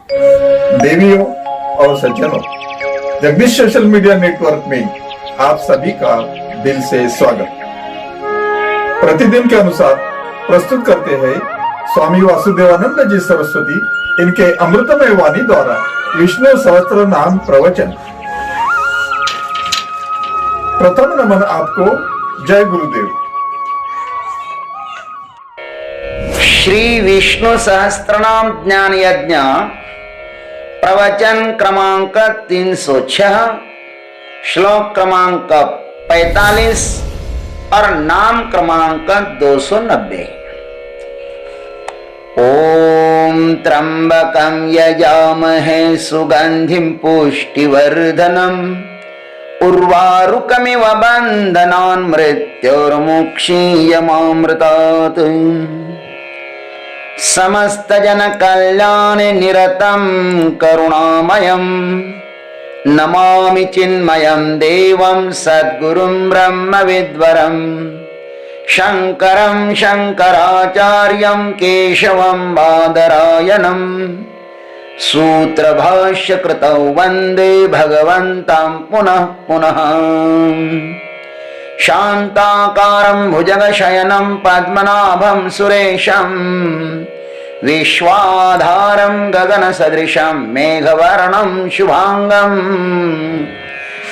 देवियों और सज्जनों, जगदीश सोशल मीडिया नेटवर्क में आप सभी का दिल से स्वागत। प्रतिदिन के अनुसार प्रस्तुत करते हैं स्वामी वासुदेवानंद जी सरस्वती इनके अमृतमय वाणी द्वारा विष्णु सहस्त्र नाम प्रवचन। प्रथम नमन आपको। जय गुरुदेव। श्री विष्णु सहस्त्रनाम ज्ञान यज्ञ प्रवचन क्रमांक 306, श्लोक क्रमांक 45 और नाम क्रमांक 290। ओम त्र्यंबकं यजामहे सुगंधिं पुष्टिवर्धनम् उर्वारुकमिव बन्धनान् मृत्योर्मुक्षीयमामृतात्। समस्त जन कल्याण निरतं करुणामयं नमामि चिन्मयं देवं सद्गुरुं ब्रह्मविद्वरं शंकरं शंकराचार्यं केशवं बादरायणं सूत्रभाष्यकृतौ वन्दे भगवन्तं पुनः पुनः। शान्ताकारं भुजगशयनं पद्मनाभं सुरेशं विश्वाधारं गगनसदृशं मेघवर्णं शुभांगं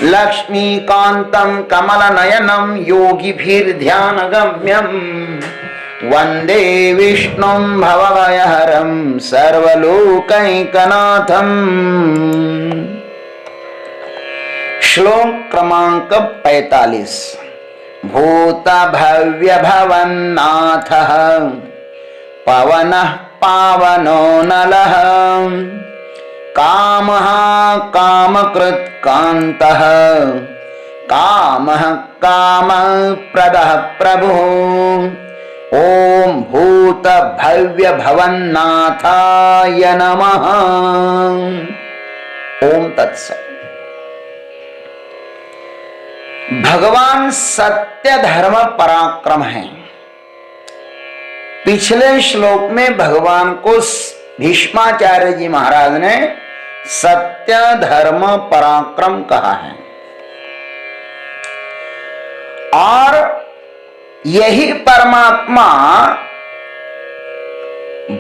लक्ष्मीकान्तं कमलनयनं योगिभिर्ध्यानगम्यं वन्दे विष्णुं भवभयहरं सर्वलोकैकनाथं। श्लोक क्रमांक 45। भूत भव्य भवन्नाथः पवनः पावनो नलः कामः कामकृत् कान्तः कामः कामप्रदः प्रभुः। ओम भूत भव्य भवन्नाथाय नमः। ओम तत्सत्। भगवान सत्य धर्म पराक्रम है। पिछले श्लोक में भगवान को भीष्माचार्य जी महाराज ने सत्य धर्म पराक्रम कहा है और यही परमात्मा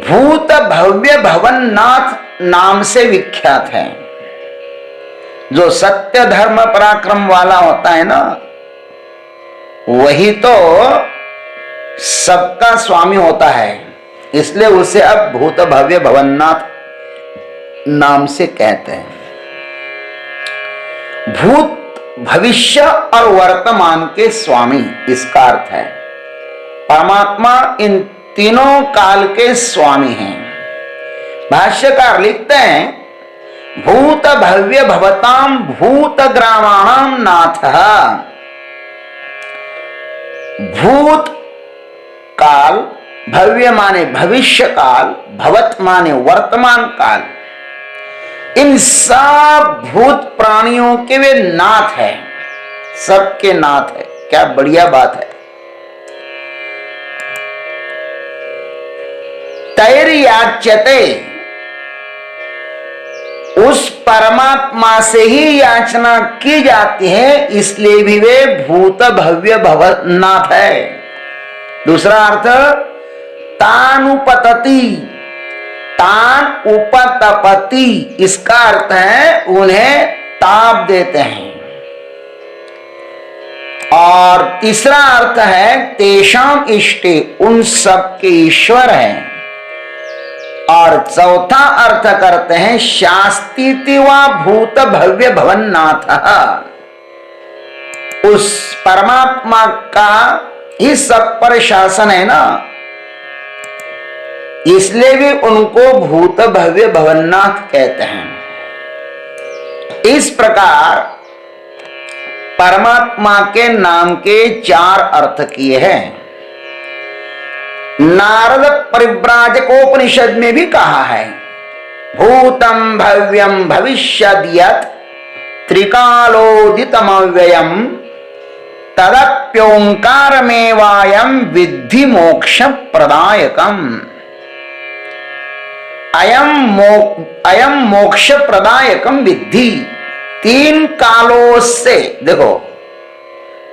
भूत भव्य भवन्नाथ नाम से विख्यात है। जो सत्य धर्म पराक्रम वाला होता है ना, वही तो सबका स्वामी होता है। इसलिए उसे अब भूत भव्य भवन्नाथ नाम से कहते हैं। भूत भविष्य और वर्तमान के स्वामी, इसका अर्थ है परमात्मा इन तीनों काल के स्वामी हैं। भाष्यकार लिखते हैं भूत भव्य भवताम भूत ग्रामाणाम नाथः। भूत काल, भव्य माने भविष्य काल, भवत माने वर्तमान काल, इन सब भूत प्राणियों के वे नाथ है, सबके नाथ है। क्या बढ़िया बात है। तैर्याच्यते, उस परमात्मा से ही याचना की जाती है, इसलिए भी वे भूत भव्य भवन्नाथ है। दूसरा अर्थ तानुपतति, तान उपतपति, इसका अर्थ है उन्हें ताप देते हैं। और तीसरा अर्थ है तेषाम इष्टे, उन सब के ईश्वर हैं। और चौथा अर्थ करते हैं शास्तीति वा भूत भव्य भवन्नाथः, उस परमात्मा का ही सब पर शासन है ना, इसलिए भी उनको भूत भव्य भवन्नाथ कहते हैं। इस प्रकार परमात्मा के नाम के 4 अर्थ किए हैं। नारद परिव्राजकोपनिषद में भी कहा है भूतम भव्यम भविष्यद्यत् त्रिकालोदितमव्ययम् तदप्योंकारमेवायं विद्धि मोक्ष प्रदायकम्। अयम मोक्ष प्रदायकम विद्धि। तीन कालों से, देखो,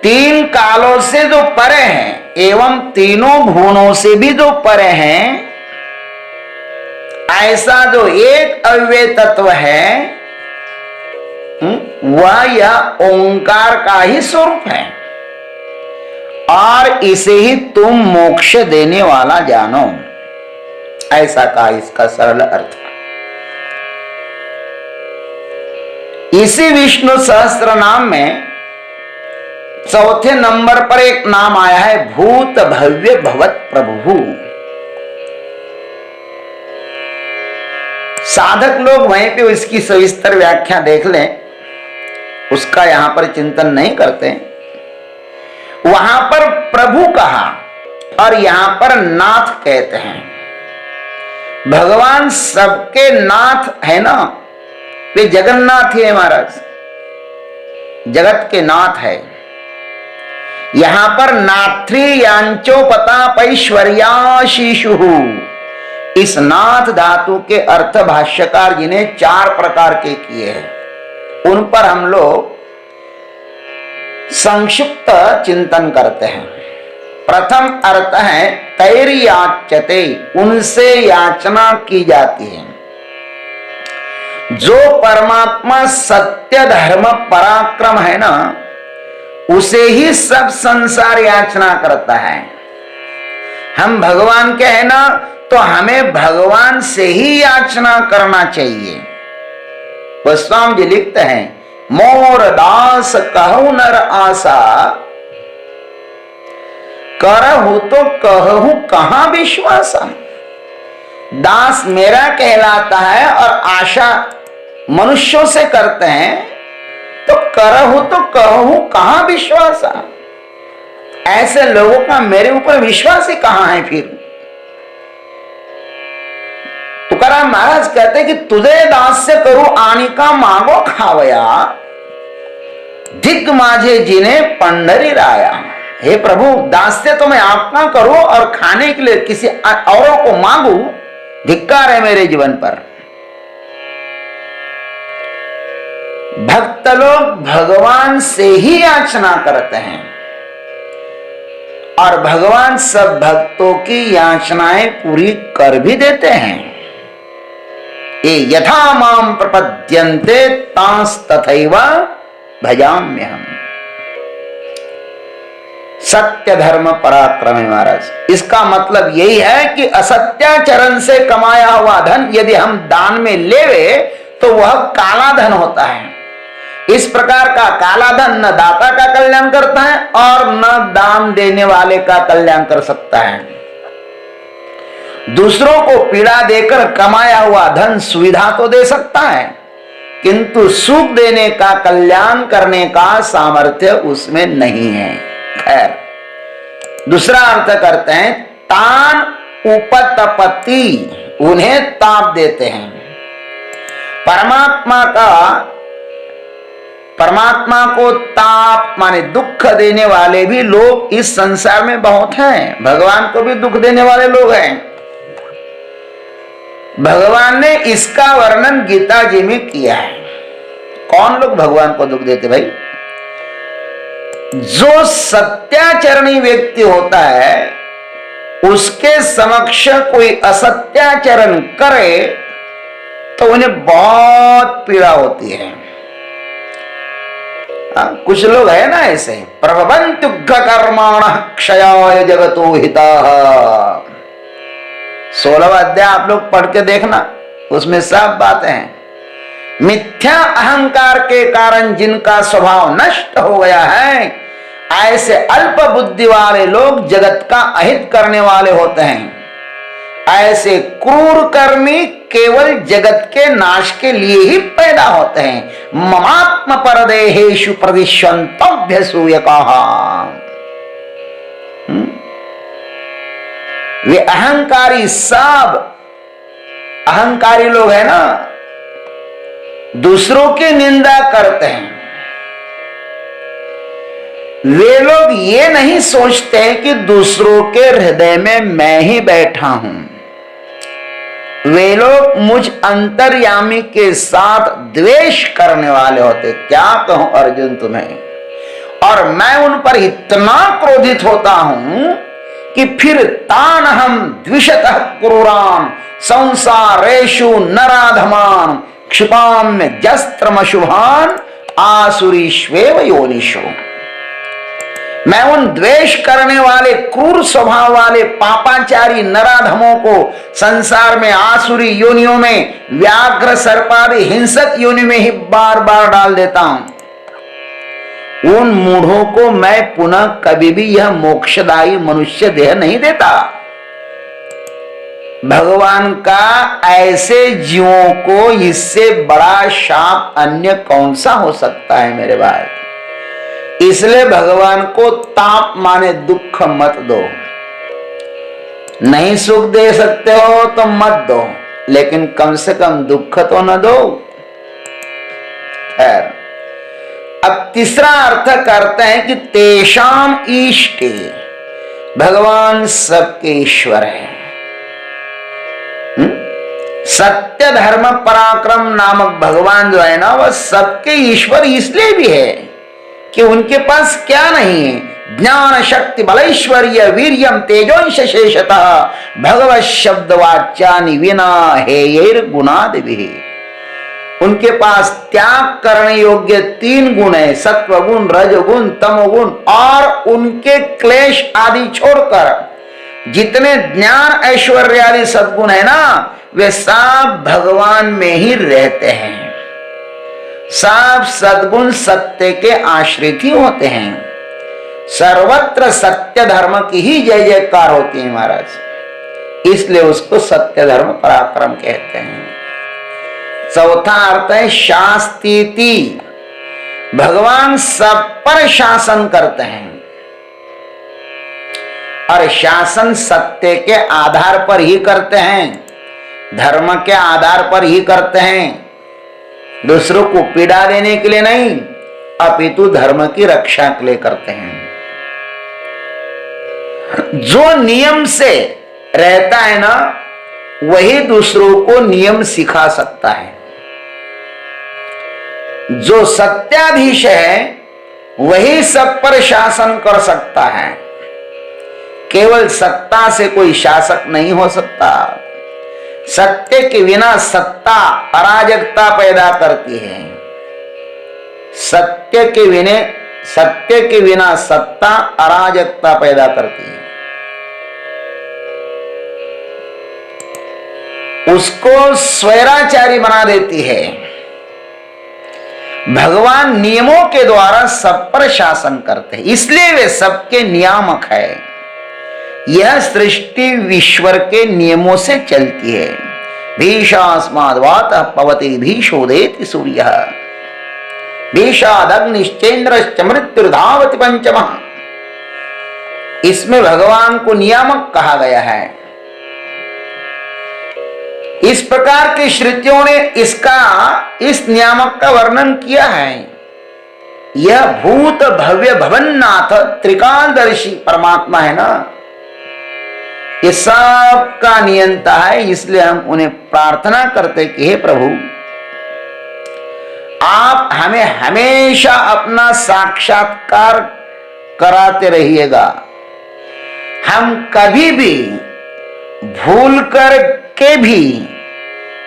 तीन कालों से जो परे हैं एवं तीनों भुवनों से भी जो परे हैं, ऐसा जो एक अव्यय तत्व है वह यह ओंकार का ही स्वरूप है और इसे ही तुम मोक्ष देने वाला जानो। ऐसा कहा इसका सरल अर्थ। इसी विष्णु सहस्त्र नाम में चौथे नंबर पर एक नाम आया है भूत भव्य भवत प्रभु। साधक लोग वहीं पे इसकी सविस्तर व्याख्या देख लें, उसका यहां पर चिंतन नहीं करते। वहां पर प्रभु कहा और यहां पर नाथ कहते हैं। भगवान सबके नाथ है ना, वे जगन्नाथ है महाराज, जगत के नाथ है। यहां पर नाथ्री यांचोपतापैश्वर्याशीषु, इस नाथ धातु के अर्थ भाष्यकार जी ने 4 प्रकार के किए हैं, उन पर हम लोग संक्षिप्त चिंतन करते हैं। प्रथम अर्थ है तैर्याच्यते, उनसे याचना की जाती है। जो परमात्मा सत्य धर्म पराक्रम है ना, उसे ही सब संसार याचना करता है। हम भगवान के हैं ना, तो हमें भगवान से ही याचना करना चाहिए। गोस्वामी जी लिखते हैं, मोर दास कहु नर आशा, करहु तो कहु कहां विश्वासा। दास मेरा कहलाता है और आशा मनुष्यों से करते हैं, तो करहु तो कहु कहां विश्वासा। ऐसे लोगों का मेरे ऊपर विश्वास ही कहां है। फिर तुकाराम महाराज कहते हैं कि तुझे दास से करूं आनिका मागो खावया, धिक माझे जिने पंडरी राया। हे प्रभु, दास से तो मैं आपका करूं और खाने के लिए किसी औरों को मांगू, धिक्कार है मेरे जीवन पर। भक्त लोग भगवान से ही याचना करते हैं और भगवान सब भक्तों की याचनाएं पूरी कर भी देते हैं। ये यथा माम प्रपद्यन्ते तांस तथैव भजाम्यहम्। सत्य धर्म पराक्रम महाराज, इसका मतलब यही है कि असत्याचरण से कमाया हुआ धन यदि हम दान में लेवे तो वह काला धन होता है। इस प्रकार का काला धन न दाता का कल्याण करता है और न दान देने वाले का कल्याण कर सकता है। दूसरों को पीड़ा देकर कमाया हुआ धन सुविधा तो दे सकता है, किंतु सुख देने का, कल्याण करने का सामर्थ्य उसमें नहीं है। खैर, दूसरा अर्थ करते हैं तान उपतपति, उन्हें ताप देते हैं। परमात्मा को ताप माने दुख देने वाले भी लोग इस संसार में बहुत हैं। भगवान को भी दुख देने वाले लोग हैं। भगवान ने इसका वर्णन गीता जी में किया है। कौन लोग भगवान को दुख देते भाई? जो सत्याचरणी व्यक्ति होता है, उसके समक्ष कोई असत्याचरण करे तो उन्हें बहुत पीड़ा होती है। कुछ लोग है ना ऐसे, प्रभवन्त्युग्र कर्माणः क्षयाय जगतो हिताः। 16वां अध्याय आप लोग पढ़ के देखना, उसमें सब बातें हैं। मिथ्या अहंकार के कारण जिनका स्वभाव नष्ट हो गया है, ऐसे अल्प बुद्धि वाले लोग जगत का अहित करने वाले होते हैं। ऐसे क्रूर कर्मी केवल जगत के नाश के लिए ही पैदा होते हैं। ममात्म परदेहेषु प्रदिश्यन्तभ्यसूयकाः। वे अहंकारी, सब अहंकारी लोग हैं ना, दूसरों की निंदा करते हैं। वे लोग ये नहीं सोचते कि दूसरों के हृदय में मैं ही बैठा हूं। वे लोग मुझ अंतर्यामी के साथ द्वेष करने वाले होते। क्या कहूं अर्जुन तुम्हें, और मैं उन पर इतना क्रोधित होता हूं कि फिर तान हम द्विषतः क्रूरान संसारेषु नराधमान क्षिपाम्य जस्त्रमशुभान आसुरीष्वेव योनिषु। मैं उन द्वेष करने वाले क्रूर स्वभाव वाले पापाचारी नराधमों को संसार में आसुरी योनियों में व्याघ्र सर्पादि हिंसक योनि में ही बार बार डाल देता हूं। उन मूढ़ों को मैं पुनः कभी भी यह मोक्षदायी मनुष्य देह नहीं देता। भगवान का ऐसे जीवों को इससे बड़ा शाप अन्य कौन सा हो सकता है मेरे भाई। इसलिए भगवान को ताप माने दुख मत दो। नहीं सुख दे सकते हो तो मत दो, लेकिन कम से कम दुख तो न दो। खैर, अब तीसरा अर्थ करते हैं कि तेषाम ईष्टे, भगवान सबके ईश्वर है। सत्य धर्म पराक्रम नामक भगवान जो है ना, वह सबके ईश्वर इसलिए भी है कि उनके पास क्या नहीं है, ज्ञान शक्ति बलैश्वर्य वीर्यम तेजोंश शेषतः भगवत शब्द वाच्यानि विना हेयर गुणादिभिः। उनके पास त्याग करने योग्य 3 गुण है, सत्व गुण, रजोगुण, तमोगुण, और उनके क्लेश आदि छोड़कर जितने ज्ञान ऐश्वर्य आदि सद्गुण है ना, वे सब भगवान में ही रहते हैं। सब सद्गुण सत्य के आश्रित ही होते हैं। सर्वत्र सत्य धर्म की ही जय जयकार होती है महाराज, इसलिए उसको सत्य धर्म पराक्रम कहते हैं। चौथा अर्थ है शास्तीति, भगवान सब पर शासन करते हैं, और शासन सत्य के आधार पर ही करते हैं, धर्म के आधार पर ही करते हैं। दूसरों को पीड़ा देने के लिए नहीं, अपितु धर्म की रक्षा के लिए करते हैं। जो नियम से रहता है ना, वही दूसरों को नियम सिखा सकता है। जो सत्याधीश है वही सब पर शासन कर सकता है। केवल सत्ता से कोई शासक नहीं हो सकता। सत्य के बिना सत्ता अराजकता पैदा करती है। सत्य के बिना सत्ता अराजकता पैदा करती है। उसको स्वैराचारी बना देती है। भगवान नियमों के द्वारा सब पर शासन करते हैं, इसलिए वे सबके नियामक है। यह सृष्टि ईश्वर के नियमों से चलती है। भीषास्माद्वातः पवति भीषोदेति सूर्यः भीषादग्निश्चेन्द्रश्च मृत्युर्धावति पंचमः। इसमें भगवान को नियामक कहा गया है। इस प्रकार की श्रुतियों ने इस नियामक का वर्णन किया है। यह भूत भव्य भवन्नाथ त्रिकालदर्शी परमात्मा है ना, ये सब का नियंता है। इसलिए हम उन्हें प्रार्थना करते कि हे प्रभु, आप हमें हमेशा अपना साक्षात्कार कराते रहिएगा। हम कभी भी भूल कर के भी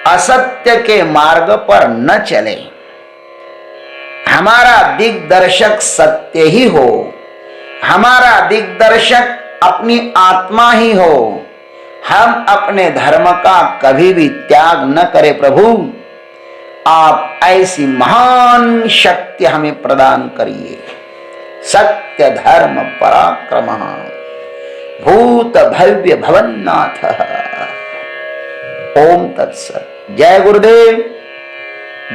असत्य के मार्ग पर न चले। हमारा दिग्दर्शक सत्य ही हो, हमारा दिग्दर्शक अपनी आत्मा ही हो। हम अपने धर्म का कभी भी त्याग न करें प्रभु। आप ऐसी महान शक्ति हमें प्रदान करिए। सत्य धर्म पराक्रम भूत भव्य भवन्नाथ। ओम तत्सत। जय गुरुदेव,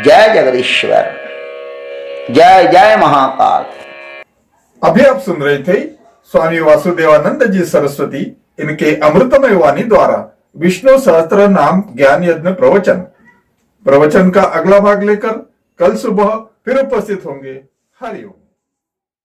जय जगदीश्वर, जय जय महाकाल। अभी आप सुन रहे थे स्वामी वासुदेवानंद जी सरस्वती इनके अमृतमय वाणी द्वारा विष्णु सहस्त्र नाम ज्ञान यज्ञ प्रवचन का अगला भाग लेकर कल सुबह फिर उपस्थित होंगे। हरिओम।